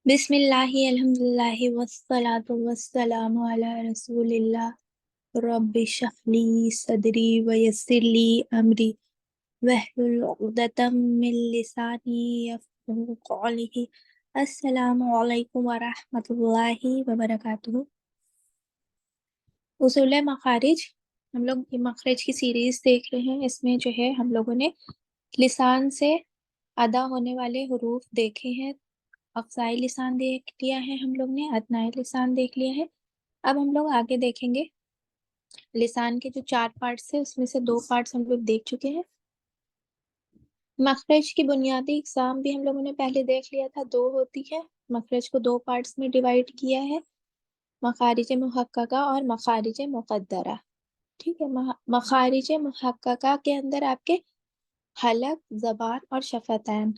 बिस्मिल्लाहि अल्हम्दुलिल्लाहि वस्सलातु वस्सलामु अला रसूलिल्लाह। रब्बि इश्रह ली सदरी व यस्सिर ली अमरी वहलुल उक़दतम मिन लिसानी यफ़क़हू क़ौली। अस्सलामु अलैकुम व रहमतुल्लाहि व बरकातुहू। उसूल मखारिज, हम लोग ये मखरज की सीरीज देख रहे हैं। इसमें जो है हम लोगों ने लिसान से अदा होने वाले हुरूफ देखे हैं। अक्साई लिसान देख लिया है हम लोग ने, अदनाई लिसान देख लिया है। अब हम लोग आगे देखेंगे। लिसान के जो 4 पार्ट्स है उसमें से 2 पार्ट्स हम लोग देख चुके हैं। मखरज की बुनियादी इकसाम भी हम लोगों ने पहले देख लिया था, 2 होती है। मखरज को 2 पार्ट्स में डिवाइड किया है, मखारिज मुहक्कका और मखारिज मुक़द्दरा। ठीक है। मखारिज मुहक्कका के अंदर आपके हलक, जबान और शफतैन।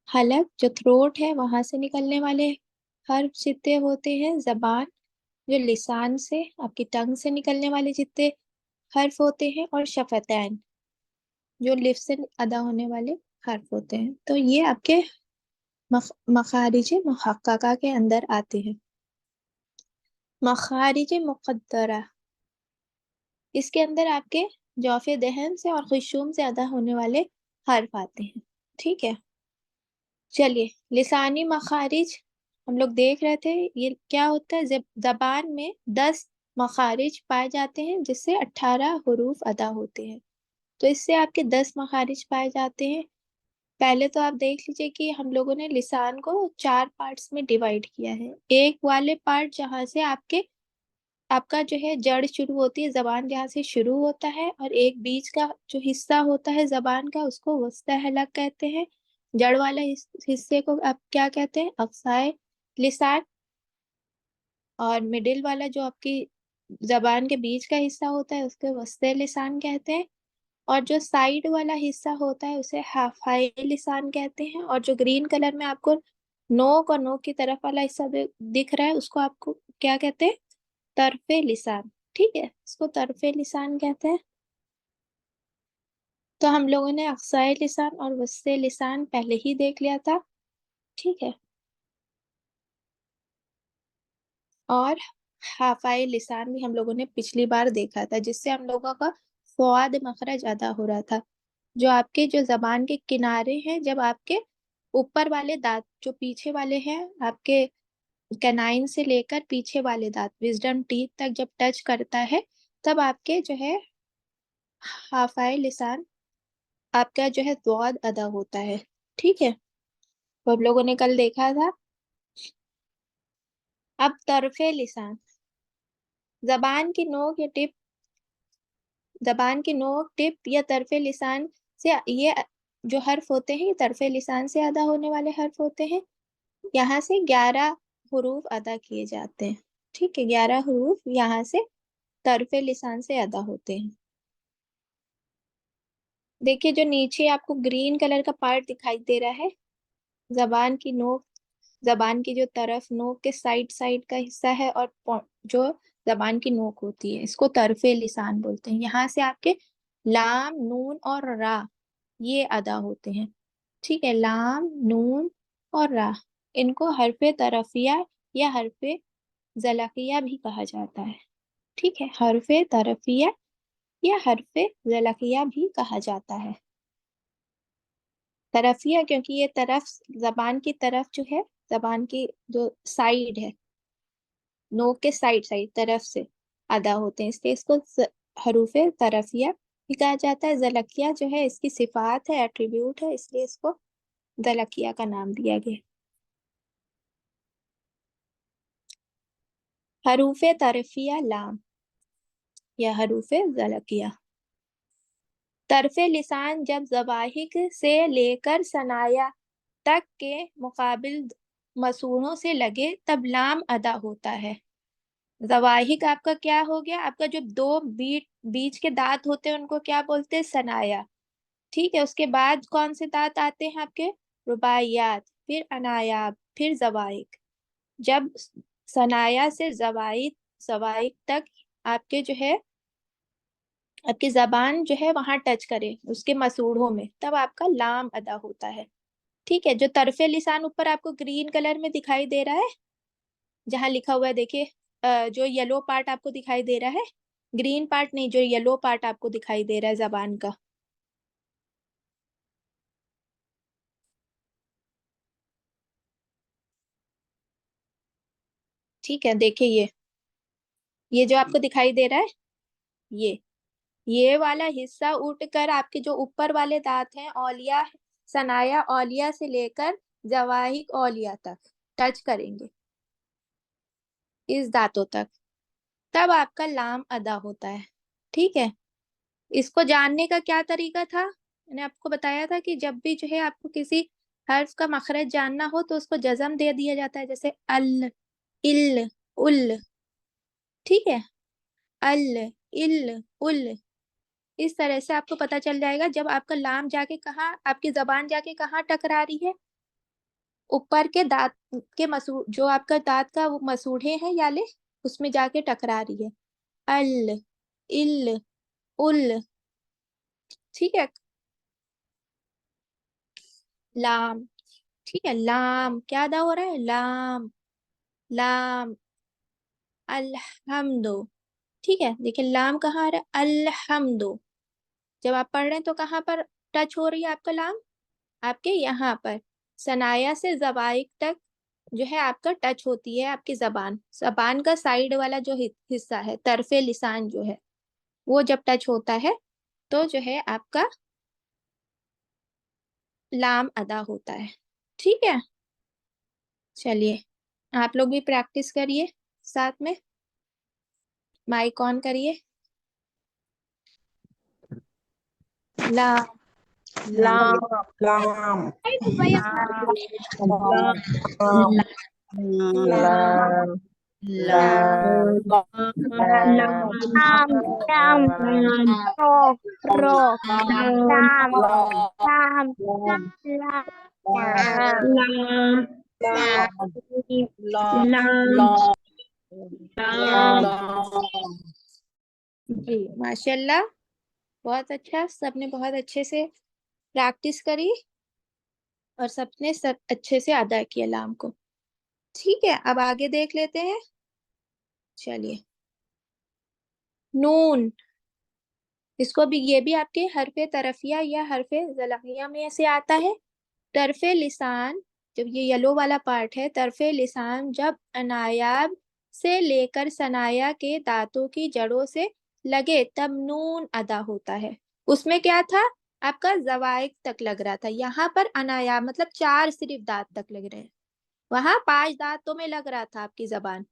हलक जो थ्रोट है वहां से निकलने वाले हर्फ जितने होते हैं। जबान जो लिसान से, आपकी टंग से निकलने वाले जितने हर्फ होते हैं। और शफतैन जो लिप से अदा होने वाले हर्फ होते हैं। तो ये आपके मखारिज मुहक्कका के अंदर आते हैं। मखारिज मुक़द्दरा, इसके अंदर आपके जौफे दहन से और खुशूम से अदा होने वाले हर्फ आते हैं। ठीक है। चलिए, लिसानी मखारिज हम लोग देख रहे थे। ये क्या होता है, जब जबान में 10 मखारिज पाए जाते हैं जिससे 18 हुरूफ अदा होते हैं। तो इससे आपके 10 मखारिज पाए जाते हैं। पहले तो आप देख लीजिए कि हम लोगों ने लिसान को 4 पार्ट्स में डिवाइड किया है। एक वाले पार्ट जहां से आपका जो है जड़ शुरू होती है, जबान जहाँ से शुरू होता है, और एक बीच का जो हिस्सा होता है जबान का उसको वस्ता हलक कहते हैं। जड़ वाला हिस्से को आप क्या कहते हैं, अक्साए लिसान। और मिडिल वाला जो आपकी जबान के बीच का हिस्सा होता है उसके वस्ते लिसान कहते हैं। और जो साइड वाला हिस्सा होता है उसे हाफाई लिसान कहते हैं। और जो ग्रीन कलर में आपको नोक और नोक की तरफ वाला हिस्सा दिख रहा है उसको आपको क्या कहते हैं, तरफे लिसान। ठीक है, इसको तरफे लिसान कहते हैं। तो हम लोगों ने अक्साई लिसान और वस्ते लिसान पहले ही देख लिया था। ठीक है। और हाफाई लिसान भी हम लोगों ने पिछली बार देखा था, जिससे हम लोगों का स्वाद मखरज अदा हो रहा था। जो आपके जो जबान के किनारे हैं, जब आपके ऊपर वाले दांत जो पीछे वाले हैं, आपके कैनाइन से लेकर पीछे वाले दांत विजडम टीथ तक जब टच करता है, तब आपके जो है हाफाई लिसान, आपका जो है द्वाद अदा होता है। ठीक है। तो हम लोगों ने कल देखा था। अब तरफे लिसान, जबान की नोक या टिप, जबान की नोक, टिप या तरफे लिसान से ये जो हर्फ होते हैं ये तरफे लिसान से अदा होने वाले हर्फ होते हैं। यहाँ से 11 हुरूफ अदा किए जाते हैं। ठीक है, 11 हुरूफ यहाँ से तरफे लिसान से अदा होते हैं। देखिए, जो नीचे आपको ग्रीन कलर का पार्ट दिखाई दे रहा है, जबान की नोक, जबान की जो तरफ नोक के साइड साइड का हिस्सा है, और जो जबान की नोक होती है इसको तरफे लिसान बोलते हैं। यहाँ से आपके लाम, नून और रा ये अदा होते हैं। ठीक है, लाम, नून और रा, इनको हरफे तरफिया या हरफे जलकिया भी कहा जाता है। ठीक है, हरफे तरफिया या हरफे जलकिया भी कहा जाता है। तरफिया क्योंकि ये तरफ, जबान की तरफ जो है, जबान की जो साइड है, नोक के साइड साइड तरफ से अदा होते हैं, इसलिए इसको हरूफे तरफिया भी कहा जाता है। जलकिया जो है इसकी सिफात है, एट्रीब्यूट है, इसलिए इसको जलकिया का नाम दिया गया। हरूफे तरफिया लाम या हरूफे जलकिया। तरफे लिसान जब जवाहिक से लेकर सनाया तक के मुकाबिल मसूड़ों से लगे तब लाम अदा होता है। जवाहिक आपका क्या हो गया, आपका जो दो बीच के दांत होते हैं उनको क्या बोलते हैं, सनाया। ठीक है, उसके बाद कौन से दांत आते हैं आपके, रुबाइयात, फिर अनायाब, फिर जवाहिक। जब सनाया से जवाइद, जवाइक तक आपके जो है, आपकी जबान जो है वहां टच करे उसके मसूड़ों में, तब आपका लाम अदा होता है। ठीक है, जो तरफे लिसान ऊपर आपको ग्रीन कलर में दिखाई दे रहा है, जहां लिखा हुआ है देखिए, जो येलो पार्ट आपको दिखाई दे रहा है, ग्रीन पार्ट नहीं, जो येलो पार्ट आपको दिखाई दे रहा है जबान का, ठीक है, देखिए ये जो आपको दिखाई दे रहा है, ये ये वाला हिस्सा उठकर आपके जो ऊपर वाले दांत हैं, औलिया, सनाया औलिया से लेकर जवाहिक औलिया तक टच करेंगे, इस दांतों तक, तब आपका लाम अदा होता है। ठीक है, इसको जानने का क्या तरीका था, मैंने आपको बताया था कि जब भी जो है आपको किसी हर्फ का मखरज जानना हो तो उसको जज़म दे दिया जाता है, जैसे अल, इल, उल, ठीक है, अल, इल, उल, इस तरह से आपको पता चल जाएगा जब आपका लाम जाके कहाँ, आपकी जबान जाके कहाँ टकरा रही है, ऊपर के दांत के मसूड़, जो आपका दांत का वो मसूड़े हैं याले, उसमें जाके टकरा रही है, अल, इल, उल, ठीक है, लाम, ठीक है, लाम क्या अदा हो रहा है, लाम, लाम, अल्हम्दो, ठीक है, देखिए लाम कहाँ आ रहा है, अल्हम्दो, जब आप पढ़ रहे हैं तो कहाँ पर टच हो रही है आपका लाम, आपके यहाँ पर सनाया से जबाइक तक जो है आपका टच होती है आपकी जबान, जबान का साइड वाला जो हिस्सा है, तरफे लिसान जो है, वो जब टच होता है तो जो है आपका लाम अदा होता है। ठीक है, चलिए आप लोग भी प्रैक्टिस करिए साथ में, माइक ऑन करिए, लाम, lam lam lam lam lam lam lam Lam, ro, ro, lam lam, lam lam, lam lam, lam lam lam lam lam lam lam lam जी माशाल्लाह, बहुत अच्छा, सबने बहुत अच्छे से प्रैक्टिस करी और सबने सब अच्छे से अदा किया लाम को। ठीक है, अब आगे देख लेते हैं, चलिए, नून, इसको भी, ये भी आपके हरफे तरफिया या हरफे जलाहिया में से आता है। तरफे लिसान, जब ये येलो वाला पार्ट है, तरफे लिसान जब अनायाब से लेकर सनाया के दांतों की जड़ों से लगे तब नून अदा होता है। उसमें क्या था, आपका जवाइक तक लग रहा था, यहाँ पर अनायाब मतलब चार सिर्फ दांत तक लग रहे हैं, वहां पांच दांतों में लग रहा था आपकी जबान,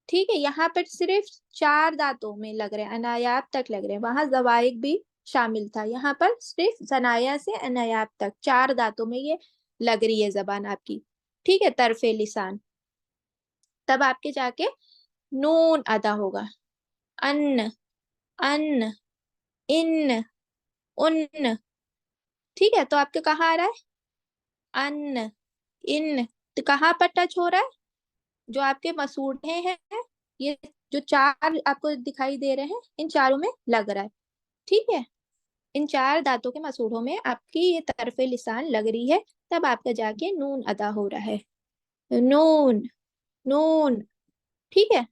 ठीक है, यहाँ पर सिर्फ चार दांतों में लग रहे हैं, अनायाब तक लग रहे हैं, वहां जवाइक भी शामिल था, यहाँ पर सिर्फ सनाया से अनायाब तक चार दांतों में ये लग रही है जबान आपकी, ठीक है, तरफे लिसान, तब आपके जाके नून अदा होगा, अन्न, अन्न, इन, उन, ठीक है, तो आपके कहाँ आ रहा है, अन्न, इन, तो कहाँ पर टच हो रहा है, जो आपके मसूड़े हैं, ये जो चार आपको दिखाई दे रहे हैं, इन चारों में लग रहा है, ठीक है, इन चार दांतों के मसूड़ों में आपकी ये तरफे लिसान लग रही है, तब आपका जाके नून अदा हो रहा है, नून, नून, ठीक है,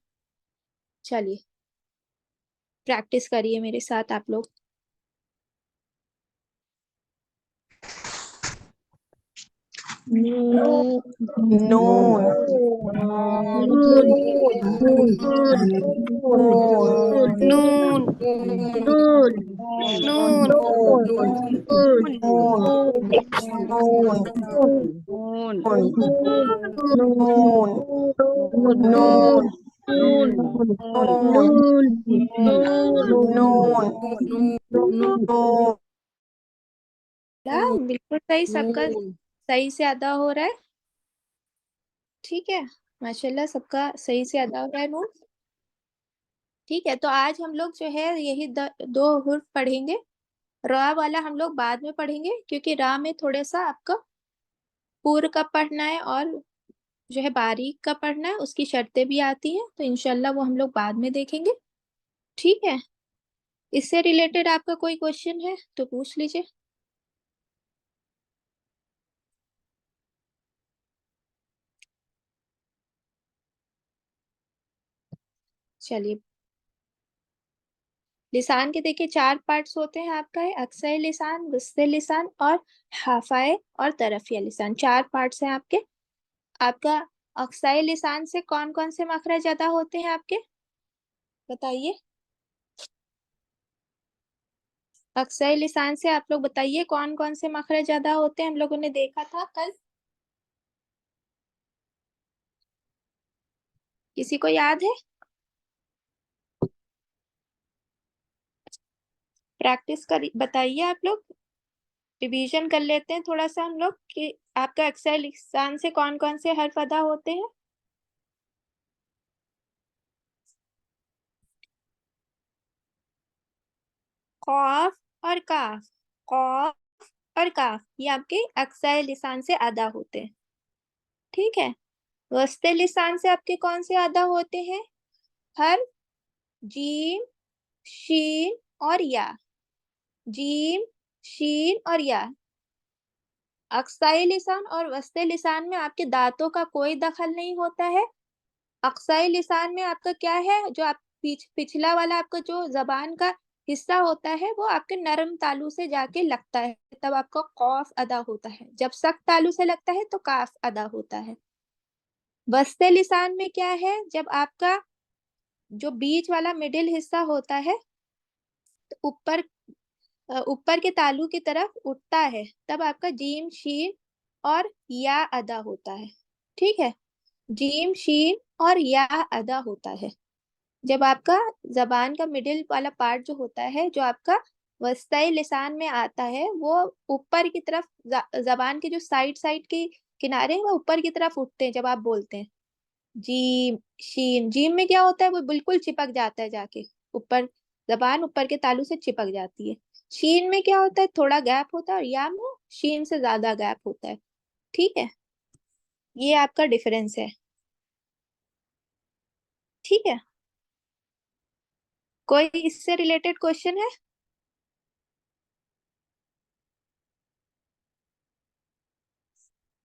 चलिए प्रैक्टिस करिए मेरे साथ आप लोग, nun nun nun Nun, nun nun, nun nun nun nun nun nun nun बिल्कुल सही, सबका सही से अदा हो रहा है, ठीक है, माशाल्लाह सबका सही से अदा हो रहा है नून। ठीक है, तो आज हम लोग जो है यही दो हुर्फ पढ़ेंगे, रा वाला हम लोग बाद में पढ़ेंगे, क्योंकि रा में थोड़ा सा आपका पूर का पढ़ना है और जो है बारीक का पढ़ना है, उसकी शर्तें भी आती हैं, तो इंशाल्लाह वो हम लोग बाद में देखेंगे। ठीक है, इससे रिलेटेड आपका कोई क्वेश्चन है तो पूछ लीजिए। चलिए, लिसान के देखिए 4 पार्ट्स होते हैं आपका है, अक्सर लिसान, वस्ते लिसान और हाफाए और तरफिया लिसान, 4 पार्ट्स हैं आपके। आपका अक्साई लिसान से कौन कौन से मखरज ज्यादा होते हैं आपके, बताइए। अक्साई लिसान से आप लोग बताइए कौन कौन से मखरज ज्यादा होते हैं, हम लोगों ने देखा था कल। किसी को याद है? प्रैक्टिस कर बताइए आप लोग, रिवीजन कर लेते हैं थोड़ा सा हम लोग कि आपका अक्सर लिसान से कौन कौन से हर्फ अदा होते हैं। कॉफ और काफ, कॉफ और काफ ये आपके अक्सर लिसान से अदा होते हैं, ठीक है। वस्ते लिसान से आपके कौन से अदा होते हैं, हर जीम, शीन और या, जीम, शीन और या। अक्साई लिसान और वस्ते लिसान में आपके दांतों का कोई दखल नहीं होता है। अक्साई लिसान में आपका क्या है, जो आप पिछला वाला आपका जो जबान का हिस्सा होता है वो आपके नरम तालू से जाके लगता है, तब आपका कौफ अदा होता है। जब सख्त तालू से लगता है तो काफ अदा होता है। वस्ते लिसान में क्या है, जब आपका जो बीच वाला मिडिल हिस्सा होता है तो ऊपर के तालू की तरफ उठता है, तब आपका जीम, शीन और या अदा होता है, ठीक है। जीम, शीन और या अदा होता है जब आपका जबान का मिडिल वाला पार्ट जो होता है, जो आपका वस्ताई लिसान में आता है, वो ऊपर की तरफ जबान के जो साइड साइड के किनारे हैं वो ऊपर की तरफ उठते हैं जब आप बोलते हैं। जीम, शीन, जीम में क्या होता है, वो बिल्कुल चिपक जाता है जाके ऊपर, जबान ऊपर के तालू से चिपक जाती है। शीन में क्या होता है, थोड़ा गैप होता है, और या में शीन से ज्यादा गैप होता है, ठीक है। ये आपका डिफरेंस है, ठीक है। कोई इससे रिलेटेड क्वेश्चन है?